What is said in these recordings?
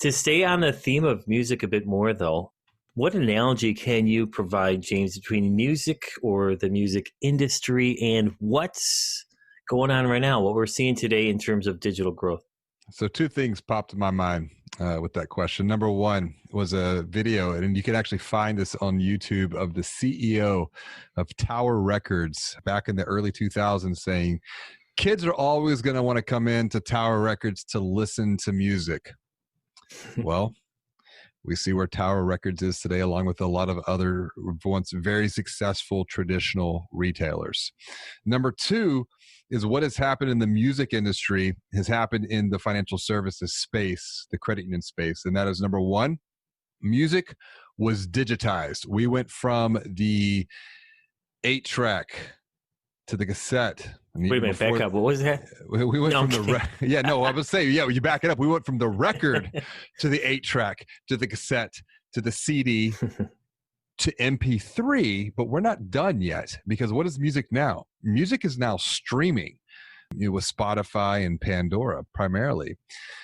To stay on the theme of music a bit more, though, what analogy can you provide, James, between music or the music industry and what's going on right now, what we're seeing today in terms of digital growth? So two things popped in my mind with that question. Number one was a video, and you can actually find this on YouTube, of the CEO of Tower Records back in the early 2000s saying, kids are always going to want to come into Tower Records to listen to music. Well, we see where Tower Records is today, along with a lot of other once very successful traditional retailers. Number two is what has happened in the music industry has happened in the financial services space, the credit union space. And that is number one, music was digitized. We went from the 8-track to the cassette. Wait a minute, back up. What was that? We went No, from I was saying, you back it up. We went from the record to the 8-track to the cassette to the CD to MP3, but we're not done yet, because what is music now? Music is now streaming, with Spotify and Pandora primarily.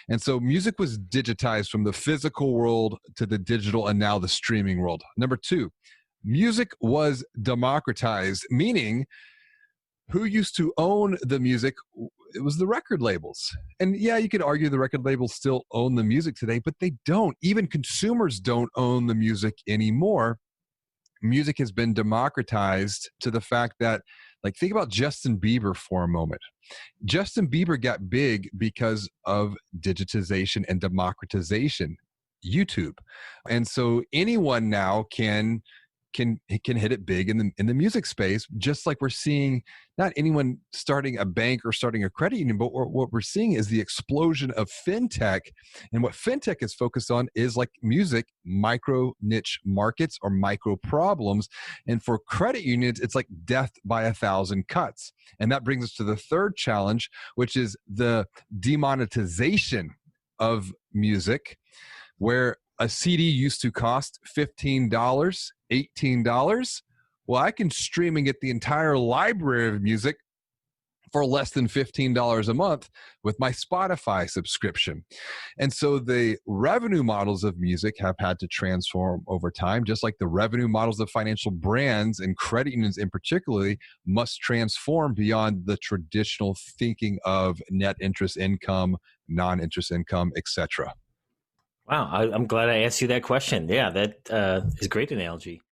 And so music was digitized from the physical world to the digital and now the streaming world. Number two, music was democratized, meaning who used to own the music? It was the record labels. And yeah, you could argue the record labels still own the music today, but they don't. Even consumers don't own the music anymore. Music has been democratized to the fact that, like, think about Justin Bieber for a moment. Justin Bieber got big because of digitization and democratization, YouTube. And so anyone now can hit it big in the music space, just like we're seeing not anyone starting a bank or starting a credit union, but what we're seeing is the explosion of fintech. And what fintech is focused on is, like music, micro niche markets or micro problems. And for credit unions, it's like death by 1,000 cuts. And that brings us to the third challenge, which is the demonetization of music, where a CD used to cost $15, $18. Well, I can stream and get the entire library of music for less than $15 a month with my Spotify subscription. And so the revenue models of music have had to transform over time, just like the revenue models of financial brands and credit unions in particularly must transform beyond the traditional thinking of net interest income, non-interest income, etc. Wow, I'm glad I asked you that question. Yeah, that is a great analogy.